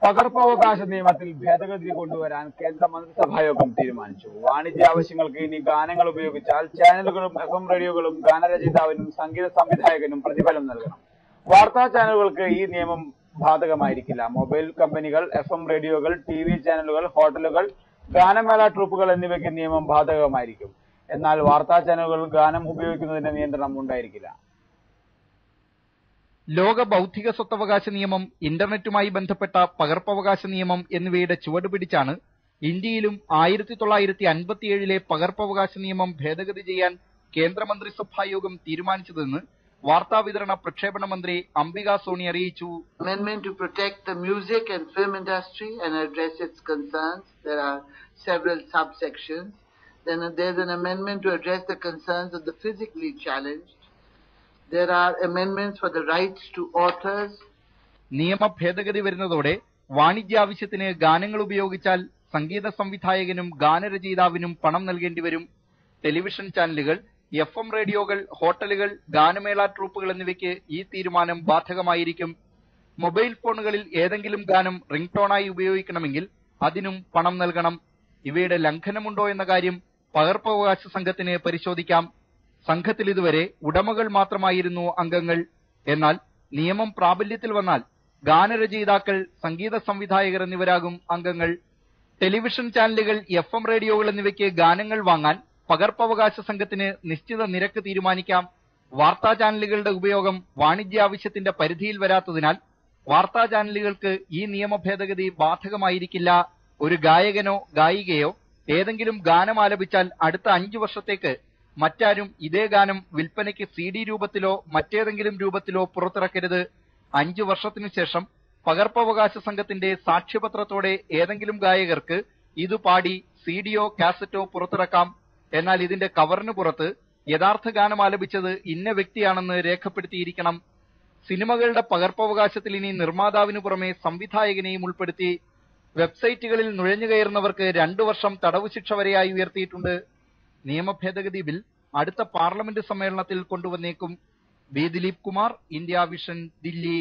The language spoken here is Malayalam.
പകർപ്പവകാശ നിയമത്തിൽ ഭേദഗതി കൊണ്ടുവരാൻ കേന്ദ്ര മന്ത്രിസഭായോഗം തീരുമാനിച്ചു. വാണിജ്യ ആവശ്യങ്ങൾക്ക് ഇനി ഗാനങ്ങൾ ഉപയോഗിച്ചാൽ ചാനലുകളും FM റേഡിയോകളും ഗാനരചയിതാവിനും സംഗീത സംവിധായകനും പ്രതിഫലം നൽകണം. വാർത്താ ചാനലുകൾക്ക് ഈ നിയമം ബാധകമായിരിക്കില്ല. മൊബൈൽ കമ്പനികൾ, FM റേഡിയോകൾ, TV ചാനലുകൾ, ഹോട്ടലുകൾ, ഗാനമേള ട്രൂപ്പുകൾ എന്നിവയ്ക്ക് നിയമം ബാധകമായിരിക്കും. എന്നാൽ വാർത്താ ചാനലുകൾ ഗാനം ഉപയോഗിക്കുന്നതിന് നിയന്ത്രണം ഉണ്ടായിരിക്കില്ല. ലോക ബൗദ്ധിക സ്വത്തവകാശ നിയമം, ഇന്റർനെറ്റുമായി ബന്ധപ്പെട്ട പകർപ്പവകാശ നിയമം എന്നിവയുടെ ചുവട് പിടിച്ചാണ് ഇന്ത്യയിലും 1957 പകർപ്പവകാശ നിയമം ഭേദഗതി ചെയ്യാൻ കേന്ദ്രമന്ത്രിസഭായോഗം തീരുമാനിച്ചതെന്ന് വാർത്താവിതരണ പ്രക്ഷേപണ മന്ത്രി അംബിക സോണി അറിയിച്ചു. Amendment to protect the music and film industry and address its concerns. There are several subsections. Then there's an amendment to address the concerns of the physically challenged. There are amendments for the rights to authors. നിയമ ഭേദഗതി വരുന്നതോടെ വാണിജ്യാവശ്യത്തിന് ഗാനങ്ങൾ ഉപയോഗിച്ചാൽ സംഗീത സംവിധായകനും ഗാനരചയിതാവിനും പണം നൽകേണ്ടി വരും. ടെലിവിഷൻ ചാനലുകൾ, FM റേഡിയോകൾ, ഹോട്ടലുകൾ, ഗാനമേള ട്രൂപ്പുകൾ എന്നിവയ്ക്ക് ഈ തീരുമാനം ബാധകമായിരിക്കും. മൊബൈൽ ഫോണുകളിൽ ഏതെങ്കിലും ഗാനം റിംഗ് ടോണായി ഉപയോഗിക്കണമെങ്കിൽ അതിനും പണം നൽകണം. ഇവയുടെ ലംഘനമുണ്ടോ എന്ന കാര്യം പകർപ്പവകാശ സംഘത്തിന് പരിശോധിക്കാം. സംഘത്തിൽ ഇതുവരെ ഉടമകൾ മാത്രമായിരുന്നു അംഗങ്ങൾ. എന്നാൽ നിയമം പ്രാബല്യത്തിൽ വന്നാൽ ഗാനരചയിതാക്കൾ, സംഗീത സംവിധായകർ എന്നിവരാകും അംഗങ്ങൾ. ടെലിവിഷൻ ചാനലുകൾ, FM റേഡിയോകൾ എന്നിവയ്ക്ക് ഗാനങ്ങൾ വാങ്ങാൻ പകർപ്പവകാശ സംഘത്തിന് നിശ്ചിത നിരക്ക് തീരുമാനിക്കാം. വാർത്താ ചാനലുകളുടെ ഉപയോഗം വാണിജ്യാവശ്യത്തിന്റെ പരിധിയിൽ വരാത്തതിനാൽ വാർത്താ ചാനലുകൾക്ക് ഈ നിയമ ഭേദഗതി ബാധകമായിരിക്കില്ല. ഒരു ഗായകനോ ഗായികയോ ഏതെങ്കിലും ഗാനം ആലപിച്ചാൽ അടുത്ത 5 വർഷത്തേക്ക് മറ്റാരും ഇതേ ഗാനം വിൽപ്പനയ്ക്ക് CD രൂപത്തിലോ മറ്റേതെങ്കിലും രൂപത്തിലോ പുറത്തിറക്കരുത്. 5 വർഷത്തിനു ശേഷം പകർപ്പവകാശ സംഘത്തിന്റെ സാക്ഷ്യപത്രത്തോടെ ഏതെങ്കിലും ഗായകർക്ക് ഇത് പാടി CDയോ കാസറ്റോ പുറത്തിറക്കാം. എന്നാൽ ഇതിന്റെ കവറിന് പുറത്ത് യഥാർത്ഥ ഗാനം ആലപിച്ചത് ഇന്ന വ്യക്തിയാണെന്ന് രേഖപ്പെടുത്തിയിരിക്കണം. സിനിമകളുടെ പകർപ്പവകാശത്തിൽ ഇനി നിർമ്മാതാവിനു പുറമെ സംവിധായകനെയും ഉൾപ്പെടുത്തി. വെബ്സൈറ്റുകളിൽ നുഴഞ്ഞുകയറുന്നവർക്ക് 2 വർഷം തടവ് ശിക്ഷ വരെയായി ഉയർത്തിയിട്ടുണ്ട്. നിയമ ഭേദഗതി ബിൽ അടുത്ത പാർലമെന്റ് സമ്മേളനത്തിൽ കൊണ്ടുവന്നേക്കും. B Dileep Kumar, India vision, Delhi.